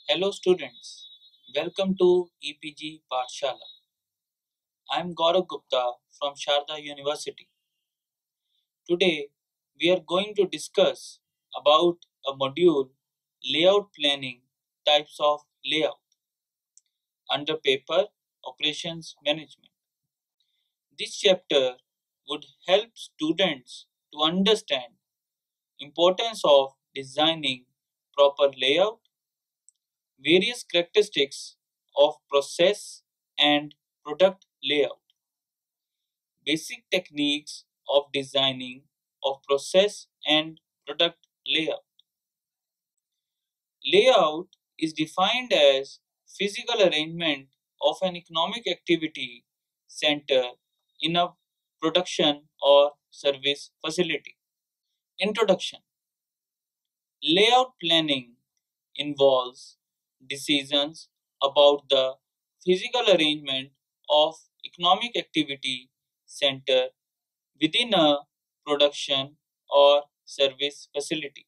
Hello students, welcome to EPG Pathshala. I am Gaurav Gupta from Sharda University. Today we are going to discuss about a module layout planning types of layout under paper operations management. This chapter would help students to understand importance of designing proper layout, various characteristics of process and product layout, basic techniques of designing of process and product layout. Layout is defined as physical arrangement of an economic activity center in a production or service facility. Introduction. Layout planning involves decisions about the physical arrangement of economic activity center within a production or service facility.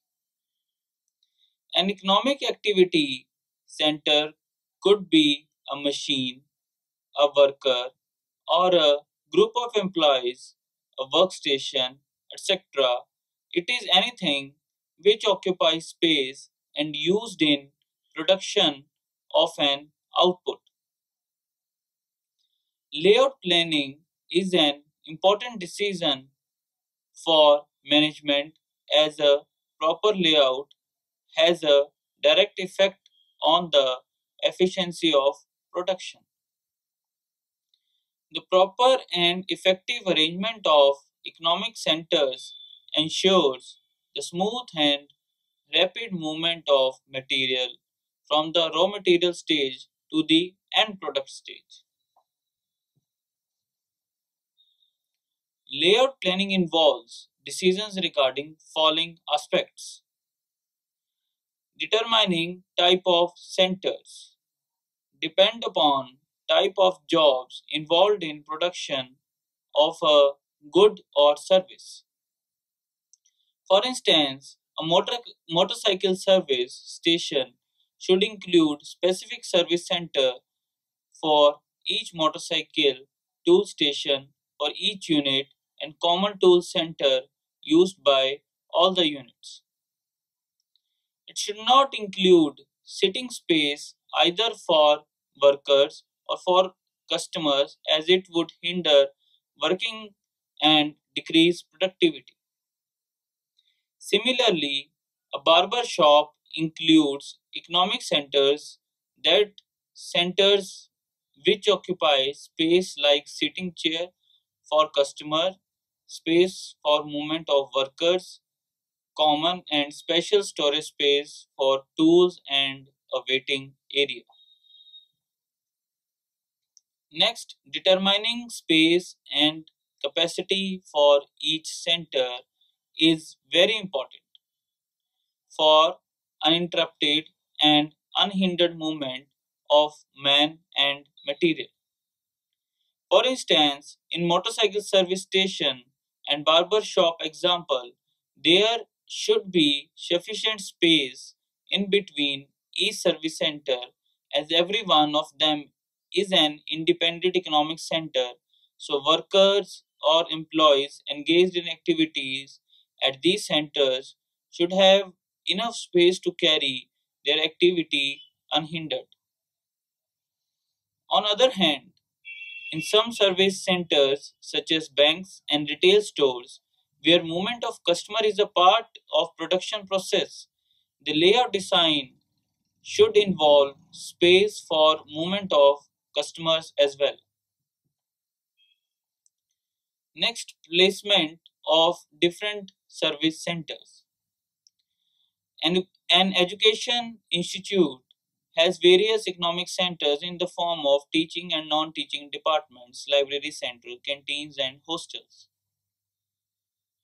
An economic activity center could be a machine, a worker, or a group of employees, a workstation, etc. It is anything which occupies space and used in production of an output. Layout planning is an important decision for management as a proper layout has a direct effect on the efficiency of production. The proper and effective arrangement of economic centers ensures the smooth and rapid movement of material from the raw material stage to the end product stage. Layout planning involves decisions regarding following aspects: determining type of centers, depend upon type of jobs involved in production of a good or service. For instance, a motorcycle service station should include specific service center for each motorcycle, tool station for each unit, and common tool center used by all the units. It should not include sitting space either for workers or for customers, as it would hinder working and decrease productivity. Similarly, a barber shop includes economic centers, that centers which occupy space like sitting chair for customer, space for movement of workers, common and special storage space for tools, and a waiting area. Next, determining space and capacity for each center is very important for uninterrupted and unhindered movement of man and material. For instance, in motorcycle service station and barber shop example, there should be sufficient space in between each service center, as every one of them is an independent economic center. So workers or employees engaged in activities at these centers should have enough space to carry their activity unhindered. On other hand, in some service centers, such as banks and retail stores, where movement of customer is a part of production process, the layout design should involve space for movement of customers as well. Next, placement of different service centers. An education institute has various economic centers in the form of teaching and non-teaching departments, library center, canteens, and hostels.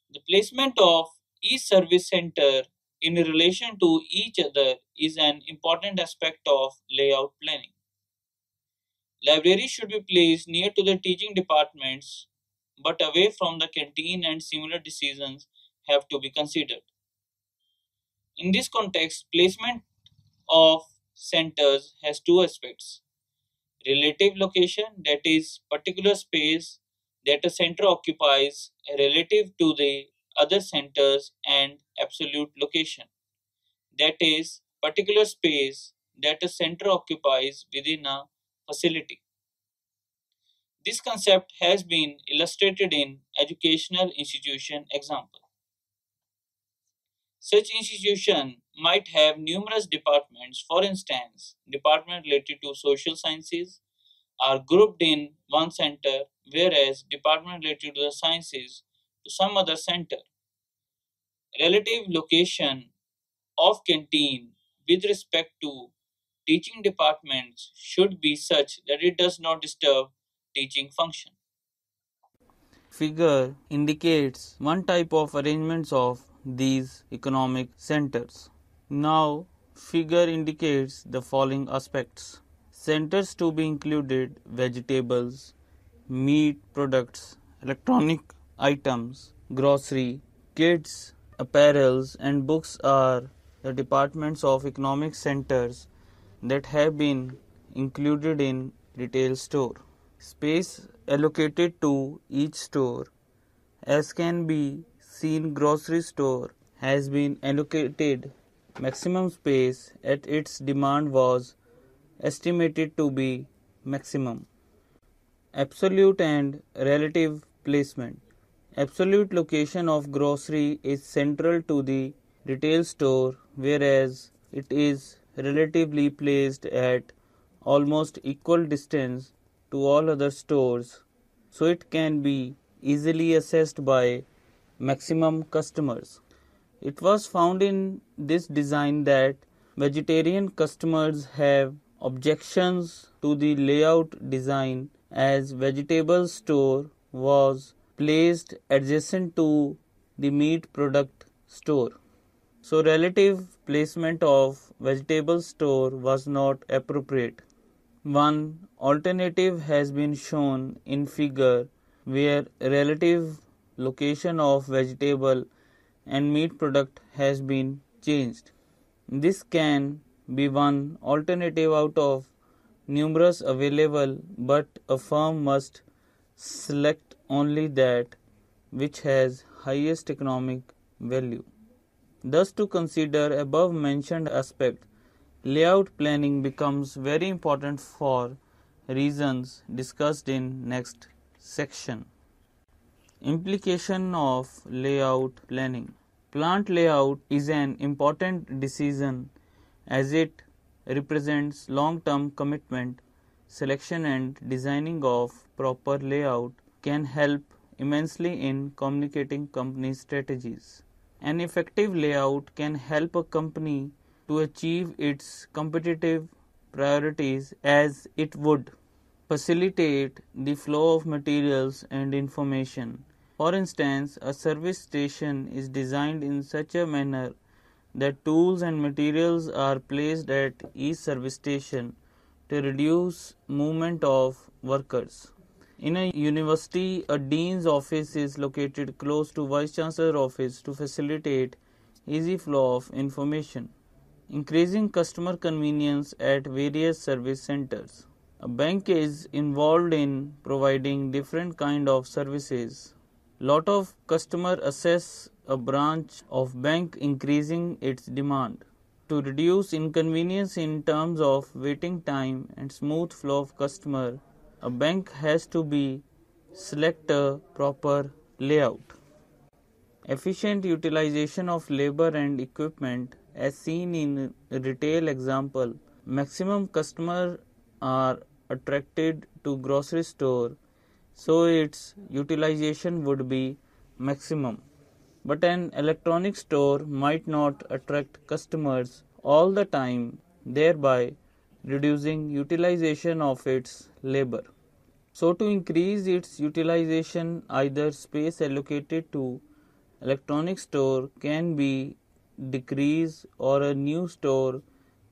The placement of each service center in relation to each other is an important aspect of layout planning. Libraries should be placed near to the teaching departments but away from the canteen, and similar decisions have to be considered. In this context, placement of centers has two aspects: relative location, that is, particular space that a center occupies relative to the other centers, and absolute location, that is, particular space that a center occupies within a facility. This concept has been illustrated in educational institution example. Such institution might have numerous departments. For instance, departments related to social sciences are grouped in one center, whereas departments related to the sciences to some other center. Relative location of canteen with respect to teaching departments should be such that it does not disturb teaching function. Figure indicates one type of arrangements of these economic centers. Now, figure indicates the following aspects. Centers to be included: vegetables, meat products, electronic items, grocery, kids, apparels, and books are the departments of economic centers that have been included in retail store. Space allocated to each store, as can be seen, grocery store has been allocated maximum space at its demand was estimated to be maximum. Absolute and relative placement. Absolute location of grocery is central to the retail store, whereas it is relatively placed at almost equal distance to all other stores, so it can be easily accessed by maximum customers. It was found in this design that vegetarian customers have objections to the layout design, as vegetable store was placed adjacent to the meat product store. So relative placement of vegetable store was not appropriate. One alternative has been shown in figure where relative location of vegetable and meat product has been changed. This can be one alternative out of numerous available, but a firm must select only that which has highest economic value. Thus, to consider above mentioned aspect, layout planning becomes very important for reasons discussed in next section. Implication of layout planning. Plant layout is an important decision as it represents long-term commitment. Selection and designing of proper layout can help immensely in communicating company strategies. An effective layout can help a company to achieve its competitive priorities, as it would facilitate the flow of materials and information. For instance, a service station is designed in such a manner that tools and materials are placed at each service station to reduce movement of workers. In a university, a dean's office is located close to vice chancellor's office to facilitate easy flow of information. Increasing customer convenience at various service centers. A bank is involved in providing different kind of services. Lot of customer access a branch of bank, increasing its demand. To reduce inconvenience in terms of waiting time and smooth flow of customer, a bank has to be select a proper layout. Efficient utilization of labor and equipment, as seen in retail example. Maximum customers are attracted to grocery store, so its utilization would be maximum. But an electronic store might not attract customers all the time, thereby reducing utilization of its labor. So to increase its utilization, either space allocated to electronic store can be decreased or a new store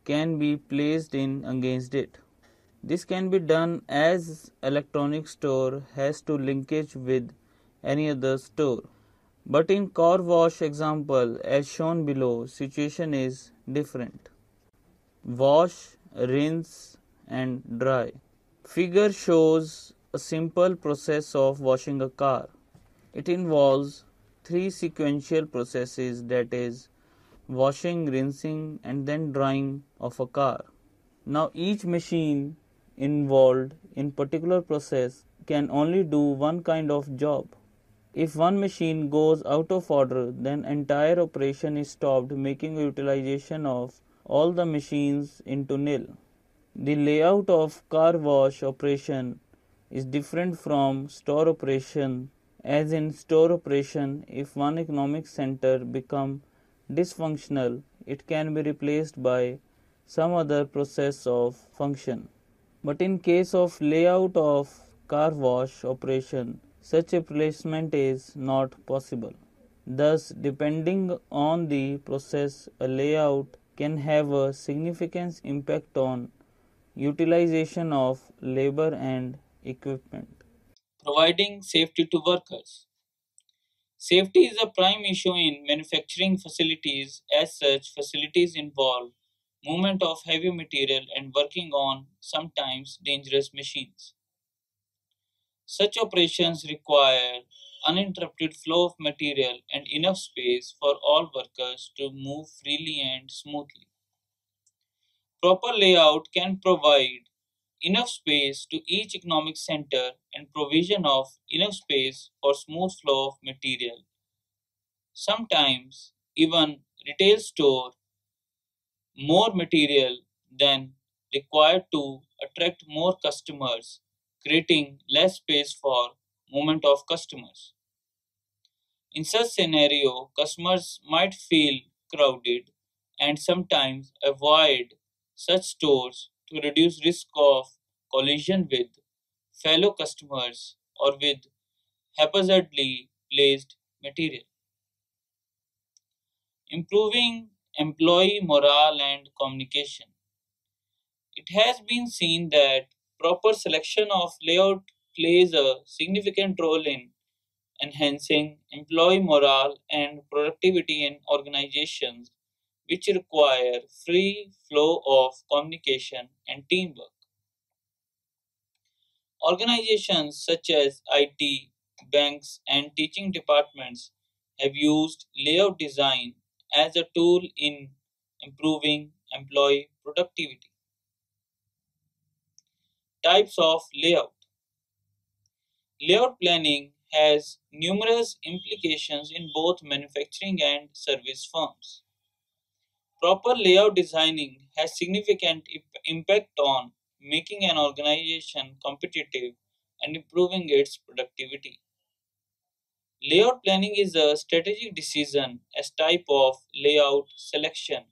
can be placed in against it. This can be done as electronic store has to linkage with any other store. But in car wash example as shown below, situation is different. wash, rinse, and dry. Figure shows a simple process of washing a car. It involves three sequential processes, that is, washing, rinsing, and then drying of a car. Now each machine involved in particular process can only do one kind of job. If one machine goes out of order, then entire operation is stopped, making utilization of all the machines into nil. The layout of car wash operation is different from store operation, as in store operation if one economic center become dysfunctional, it can be replaced by some other process of function. But in case of layout of car wash operation, such a replacement is not possible. Thus, depending on the process, a layout can have a significant impact on utilization of labor and equipment. Providing safety to workers. Safety is a prime issue in manufacturing facilities. As such, facilities involve movement of heavy material and working on sometimes dangerous machines. Such operations require uninterrupted flow of material and enough space for all workers to move freely and smoothly. Proper layout can provide enough space to each economic center and provision of enough space for smooth flow of material. Sometimes even retail store more material than required to attract more customers, creating less space for movement of customers. In such scenario, customers might feel crowded and sometimes avoid such stores to reduce risk of collision with fellow customers or with haphazardly placed material. Improving employee morale and communication. It has been seen that proper selection of layout plays a significant role in enhancing employee morale and productivity in organizations which require free flow of communication and teamwork. Organizations such as IT, banks, and teaching departments have used layout design as a tool in improving employee productivity. Types of layout. Layout planning has numerous implications in both manufacturing and service firms. Proper layout designing has significant impact on making an organization competitive and improving its productivity. Layout planning is a strategic decision as type of layout selection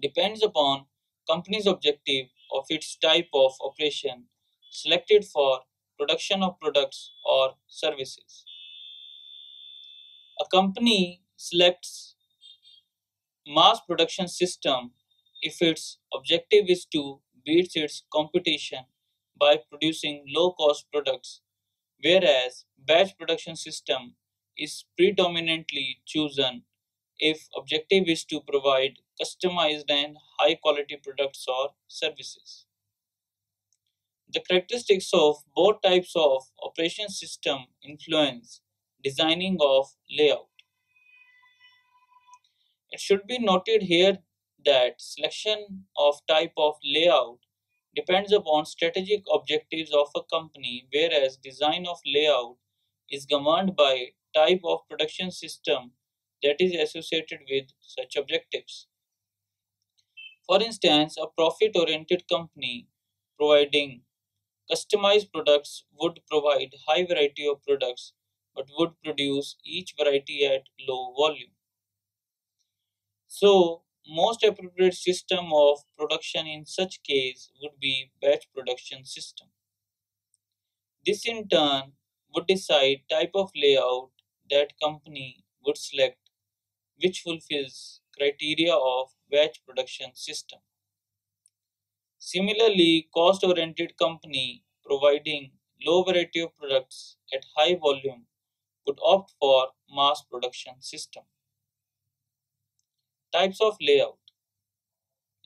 depends upon company's objective of its type of operation selected for production of products or services. A company selects mass production system if its objective is to beat its competition by producing low cost products, whereas batch production system is predominantly chosen if objective is to provide customized and high quality products or services. The characteristics of both types of operation system influence designing of layout. It should be noted here that selection of type of layout depends upon strategic objectives of a company, whereas design of layout is governed by type of production system that is associated with such objectives. For instance, a profit oriented company providing customized products would provide high variety of products but would produce each variety at low volume. So, most appropriate system of production in such case would be batch production system. This in turn would decide type of layout that company would select which fulfills criteria of batch production system. Similarly, cost oriented company providing low variety of products at high volume would opt for mass production system. Types of layout.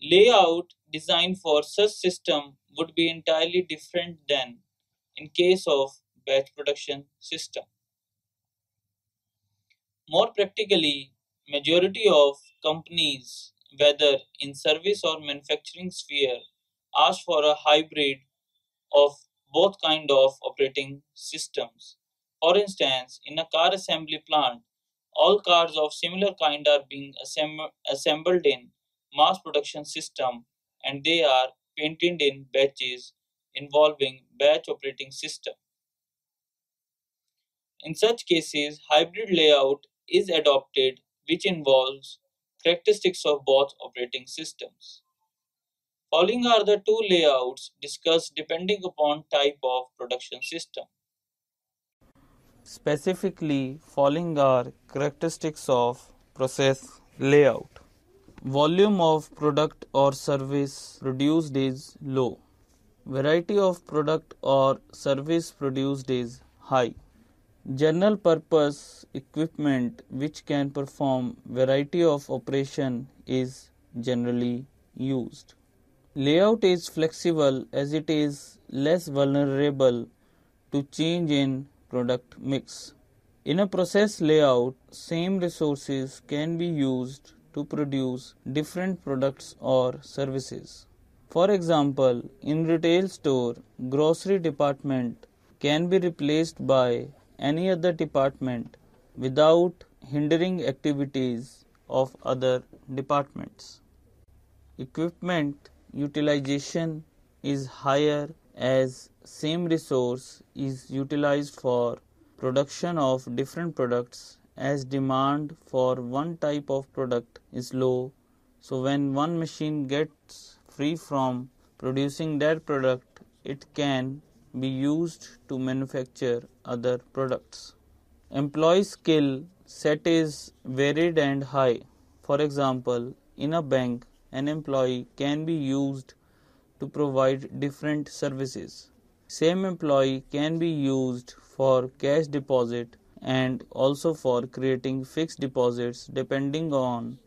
Layout designed for such system would be entirely different than in case of batch production system. More practically, majority of companies, whether in service or manufacturing sphere, ask for a hybrid of both kind of operating systems. For instance, in a car assembly plant, all cars of similar kind are being assembled in mass production system and they are painted in batches involving batch operating system. In such cases, hybrid layout is adopted which involves characteristics of both operating systems. Following are the two layouts discussed depending upon type of production system. Specifically, following are characteristics of process layout. Volume of product or service produced is low. Variety of product or service produced is high. General purpose equipment which can perform variety of operation is generally used. Layout is flexible as it is less vulnerable to change in product mix. In a process layout, same resources can be used to produce different products or services. For example, in retail store, grocery department can be replaced by any other department without hindering activities of other departments. Equipment utilization is higher as same resource is utilized for production of different products as demand for one type of product is low. So when one machine gets free from producing that product, it can be used to manufacture other products. Employee skill set is varied and high. For example, in a bank, an employee can be used to provide different services. Same employee can be used for cash deposit and also for creating fixed deposits depending on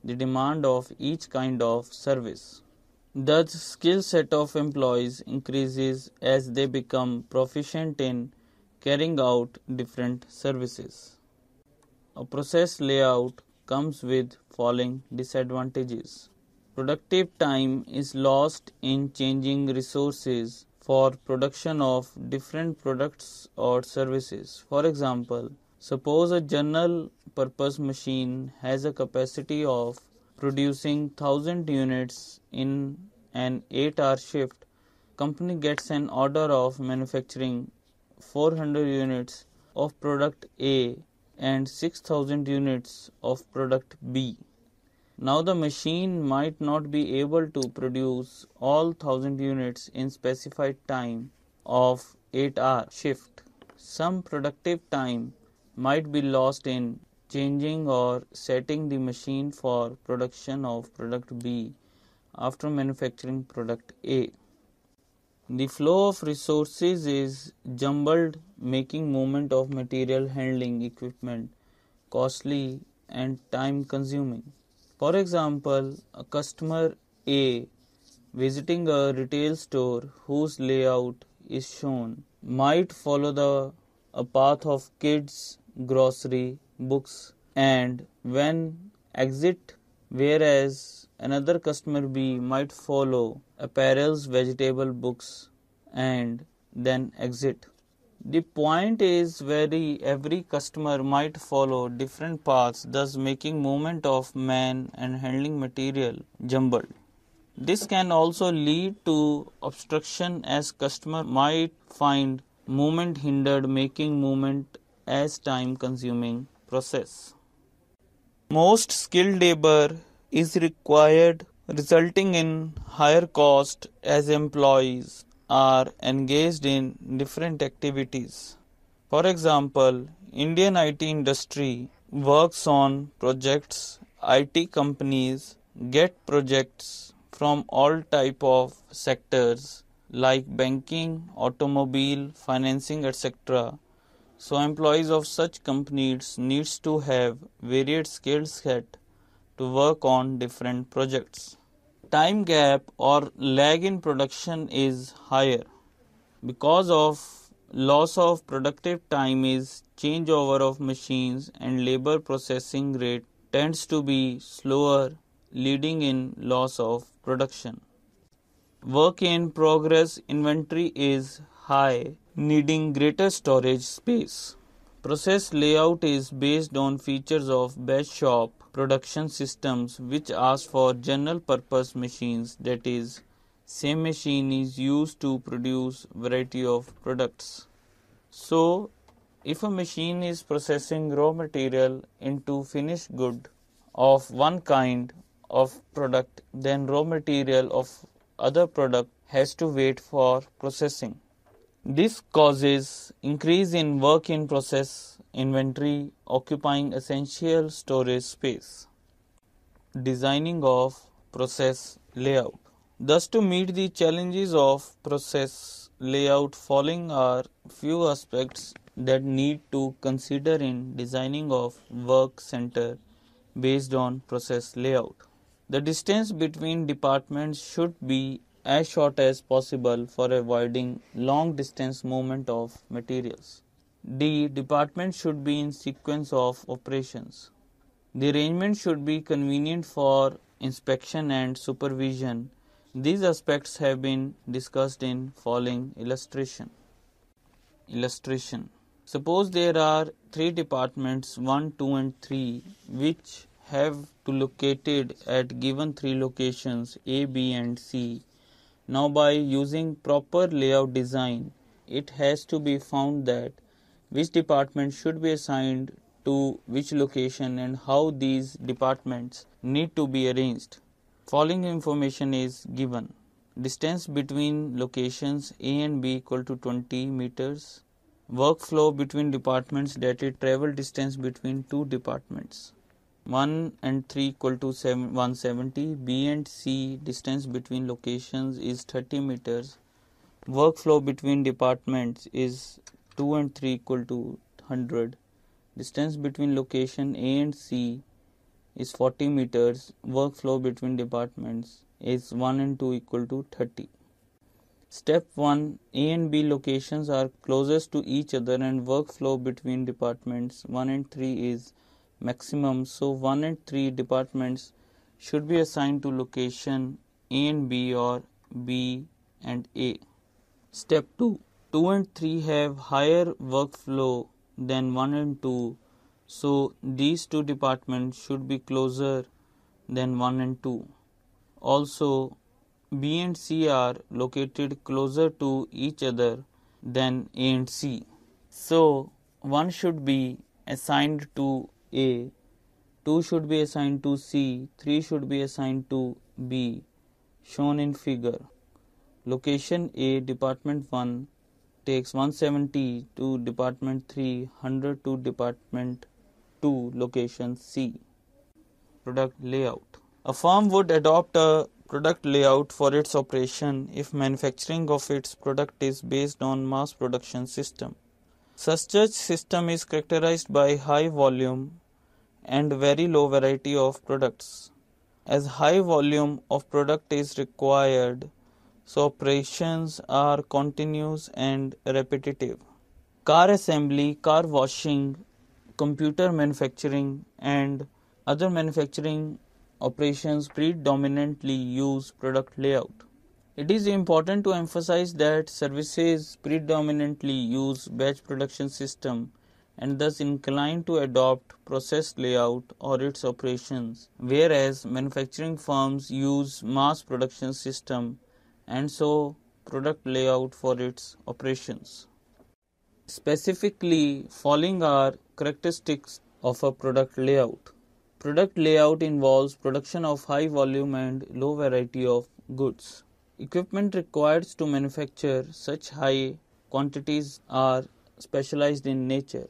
the demand of each kind of service. The skill set of employees increases as they become proficient in carrying out different services. A process layout comes with following disadvantages. Productive time is lost in changing resources for production of different products or services. For example, suppose a general purpose machine has a capacity of producing 1000 units in an 8-hour shift. Company gets an order of manufacturing 400 units of product A and 6000 units of product B. Now the machine might not be able to produce all 1000 units in specified time of 8-hour shift. Some productive time might be lost in changing or setting the machine for production of product B after manufacturing product A. The flow of resources is jumbled, making movement of material handling equipment costly and time consuming. For example, a customer A visiting a retail store whose layout is shown might follow a path of kids, grocery, books, and when exit, whereas another customer B might follow apparels, vegetable, books, and then exit. The point is every customer might follow different paths, thus making movement of man and handling material jumbled. This can also lead to obstruction as customer might find movement hindered, making movement as time consuming process. Most skilled labor is required, resulting in higher cost as employees are engaged in different activities. For example, Indian IT industry works on projects. IT companies get projects from all type of sectors like banking, automobile, financing, etc. So employees of such companies needs to have varied skill set to work on different projects. Time gap or lag in production is higher. Because of loss of productive time is changeover of machines and labor processing rate tends to be slower, leading in loss of production. Work in progress inventory is high, needing greater storage space. Process layout is based on features of batch shop production systems which ask for general purpose machines, that is, same machine is used to produce variety of products. So, if a machine is processing raw material into finished good of one kind of product, then raw material of other product has to wait for processing. This causes increase in work in process inventory occupying essential storage space. Designing of process layout. Thus, to meet the challenges of process layout, following are few aspects that need to consider in designing of work center based on process layout. The distance between departments should be as short as possible for avoiding long distance movement of materials. The department should be in sequence of operations. The arrangement should be convenient for inspection and supervision. These aspects have been discussed in following illustration. Suppose there are three departments 1, 2 and 3 which have to located at given three locations A, B and C. Now by using proper layout design, it has to be found that which department should be assigned to which location and how these departments need to be arranged. Following information is given. Distance between locations A and B equal to 20 meters. Workflow between departments, that is travel distance between two departments. 1 and 3 equal to 170. B and C distance between locations is 30 meters. Workflow between departments is 2 and 3 equal to 100. Distance between location A and C is 40 meters. Workflow between departments is 1 and 2 equal to 30. Step 1. A and B locations are closest to each other and workflow between departments 1 and 3 is maximum. So 1 and 3 departments should be assigned to location A and B or B and A. Step 2. 2 and 3 have higher workflow than 1 and 2. So these two departments should be closer than 1 and 2. Also, B and C are located closer to each other than A and C. So, 1 should be assigned to A, 2 should be assigned to C, 3 should be assigned to B, shown in figure. Location A, Department 1 takes 170 to Department 3, 100 to Department 2, location C. Product layout. A firm would adopt a product layout for its operation if manufacturing of its product is based on mass production system. Such system is characterized by high volume and very low variety of products. As high volume of product is required, so operations are continuous and repetitive. Car assembly, car washing, computer manufacturing and other manufacturing operations predominantly use product layout. It is important to emphasize that services predominantly use batch production system and thus inclined to adopt process layout or its operations, whereas manufacturing firms use mass production system and so product layout for its operations. Specifically, following are characteristics of a product layout. Product layout involves production of high volume and low variety of goods. Equipment required to manufacture such high quantities are specialized in nature.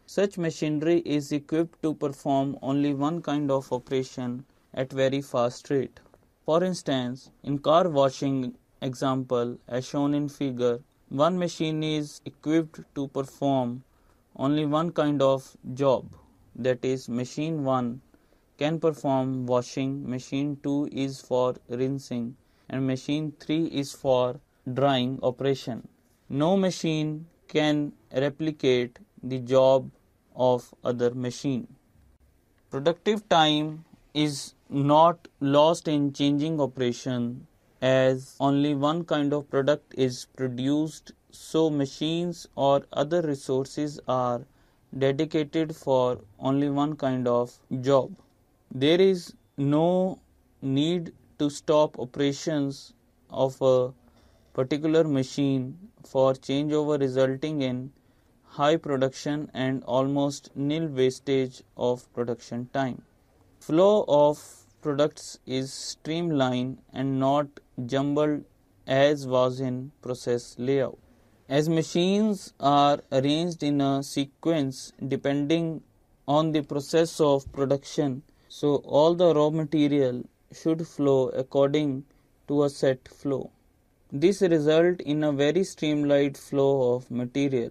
Such machinery is equipped to perform only one kind of operation at very fast rate. For instance, in car washing example as shown in figure, one machine is equipped to perform only one kind of job, that is machine 1 can perform washing, machine 2 is for rinsing, and machine 3 is for drying operation. No machine can replicate the job of other machine. Productive time is not lost in changing operation, as only one kind of product is produced, so machines or other resources are dedicated for only one kind of job. There is no need to stop operations of a particular machine for changeover, resulting in high production and almost nil wastage of production time. Flow of products is streamlined and not jumbled as was in process layout. As machines are arranged in a sequence depending on the process of production, so all the raw material should flow according to a set flow. This results in a very streamlined flow of material.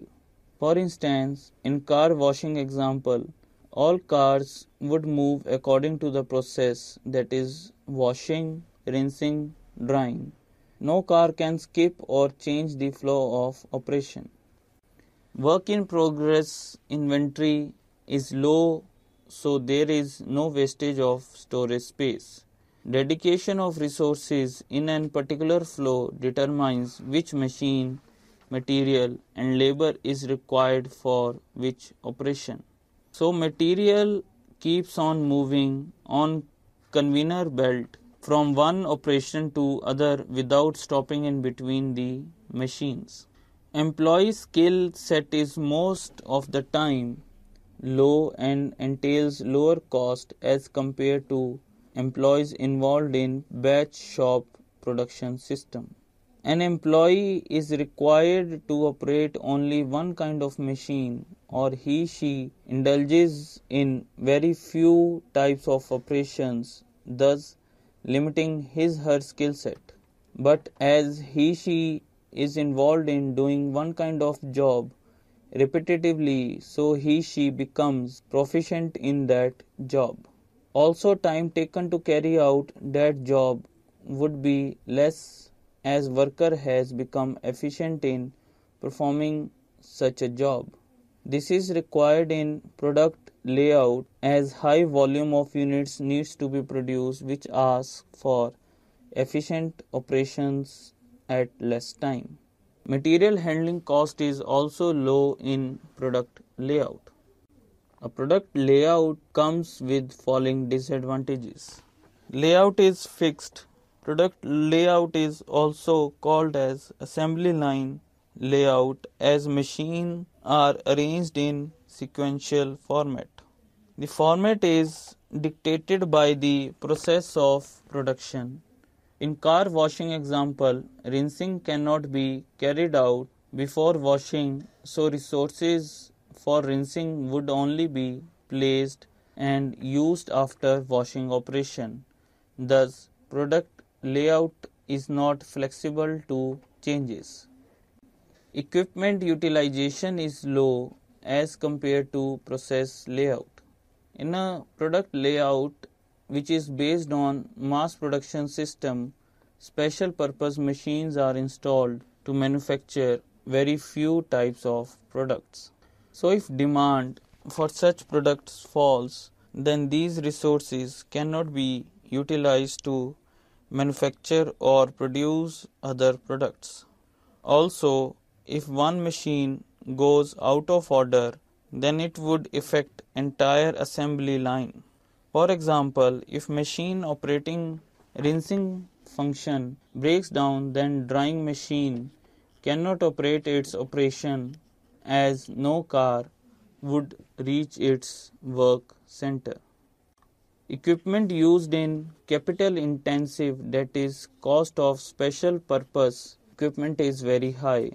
For instance, in car washing example, all cars would move according to the process, that is washing, rinsing, drying. No car can skip or change the flow of operation. Work in progress inventory is low, so there is no wastage of storage space. Dedication of resources in a particular flow determines which machine, material and labor is required for which operation. So material keeps on moving on conveyor belt from one operation to other without stopping in between the machines. Employee skill set is most of the time low and entails lower cost as compared to employees involved in batch shop production system. An employee is required to operate only one kind of machine, or he/she indulges in very few types of operations, thus limiting his/her skill set. But as he/she is involved in doing one kind of job repetitively, so he/she becomes proficient in that job. Also, time taken to carry out that job would be less as worker has become efficient in performing such a job. This is required in product layout as high volume of units needs to be produced, which asks for efficient operations at less time. Material handling cost is also low in product layout. A product layout comes with following disadvantages. Layout is fixed. Product layout is also called as assembly line layout, as machines are arranged in sequential format. The format is dictated by the process of production. In car washing example, rinsing cannot be carried out before washing, so resources for rinsing would only be placed and used after washing operation. Thus, product layout is not flexible to changes. Equipment utilization is low as compared to process layout. In a product layout which is based on mass production system, special purpose machines are installed to manufacture very few types of products. So if demand for such products falls, then these resources cannot be utilized to manufacture or produce other products. Also, if one machine goes out of order, then it would affect entire assembly line. For example, if machine operating rinsing function breaks down, then drying machine cannot operate its operation, as no car would reach its work center. Equipment used in capital intensive, that is cost of special purpose equipment, is very high.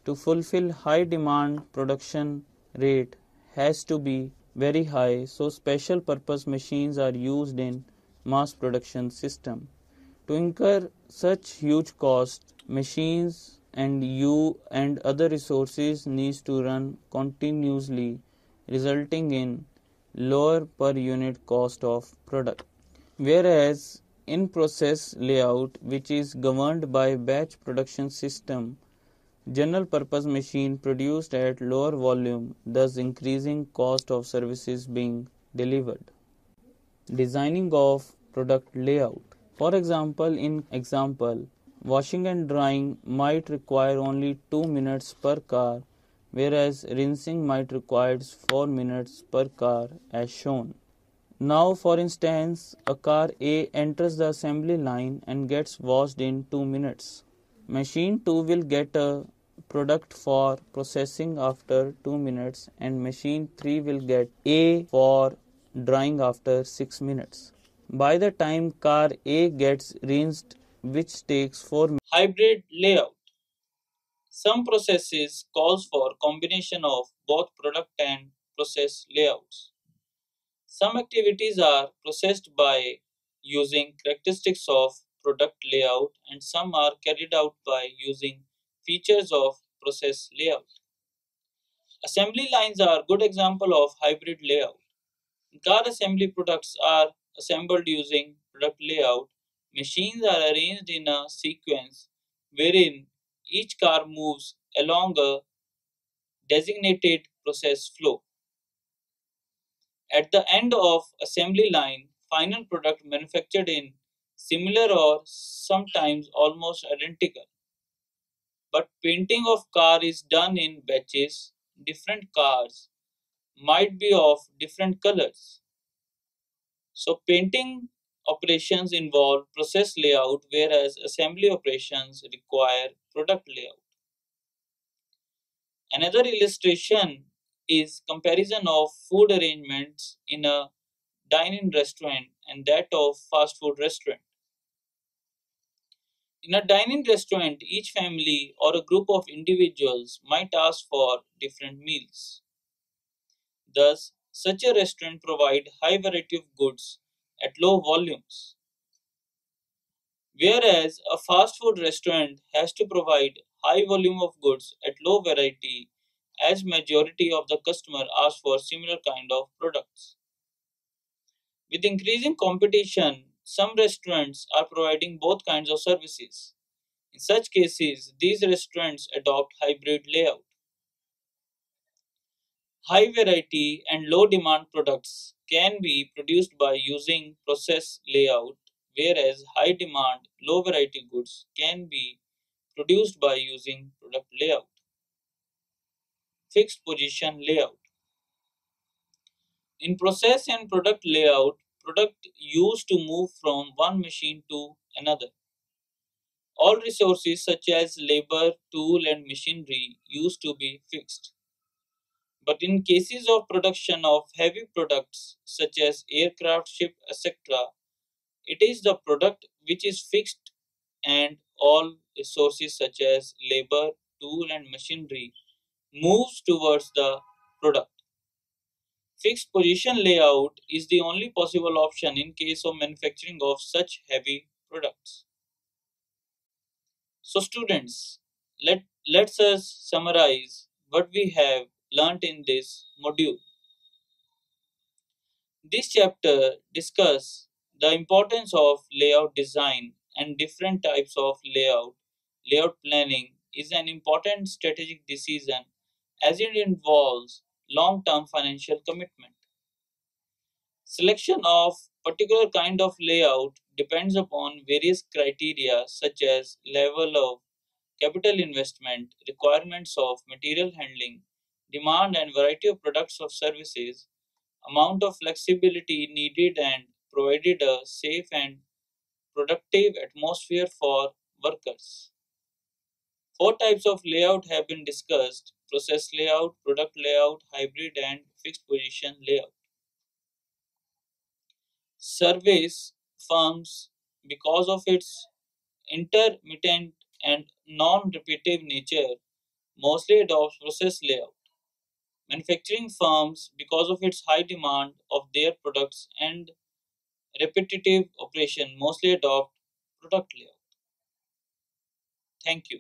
To fulfill high demand, production rate has to be very high, so special purpose machines are used in mass production system. To incur such huge cost, machines and other resources needs to run continuously, resulting in lower per unit cost of product. Whereas in process layout, which is governed by batch production system, general purpose machine produced at lower volume, thus increasing cost of services being delivered. Designing of product layout. For example, washing and drying might require only 2 minutes per car, whereas rinsing might require 4 minutes per car as shown. Now, for instance, a car A enters the assembly line and gets washed in 2 minutes. Machine 2 will get a product for processing after 2 minutes and machine 3 will get A for drying after 6 minutes. By the time car A gets rinsed, which takes 4 minutes. Hybrid layout. Some processes calls for combination of both product and process layouts. Some activities are processed by using characteristics of product layout and some are carried out by using features of process layout. Assembly lines are a good example of hybrid layout. Car assembly products are assembled using product layout. Machines are arranged in a sequence wherein each car moves along a designated process flow. At the end of assembly line, final product manufactured in similar or sometimes almost identical. But painting of car is done in batches. Different cars might be of different colors. So painting operations involve process layout whereas assembly operations require product layout. Another illustration is comparison of food arrangements in a dine-in restaurant and that of fast food restaurant. In a dine-in restaurant, each family or a group of individuals might ask for different meals. Thus, such a restaurant provides high variety of goods at low volumes. Whereas a fast food restaurant has to provide high volume of goods at low variety as majority of the customer ask for similar kind of products. With increasing competition, some restaurants are providing both kinds of services. In such cases, these restaurants adopt hybrid layout. High variety and low demand products can be produced by using process layout, whereas high demand, low variety goods can be produced by using product layout. Fixed position layout. In process and product layout, product used to move from one machine to another. All resources such as labor, tool and machinery used to be fixed. But in cases of production of heavy products such as aircraft, ship, etc., it is the product which is fixed and all resources such as labor, tool and machinery moves towards the product. Fixed position layout is the only possible option in case of manufacturing of such heavy products. So students, let's us summarize what we have learnt in this module. This chapter discusses the importance of layout design and different types of layout. Layout planning is an important strategic decision as it involves long-term financial commitment. Selection of particular kind of layout depends upon various criteria such as level of capital investment, requirements of material handling, demand and variety of products or services, amount of flexibility needed and provided a safe and productive atmosphere for workers. Four types of layout have been discussed: process layout, product layout, hybrid and fixed position layout. Service firms, because of its intermittent and non-repetitive nature, mostly adopts process layout. Manufacturing firms, because of its high demand of their products and repetitive operation, mostly adopt product layout. Thank you.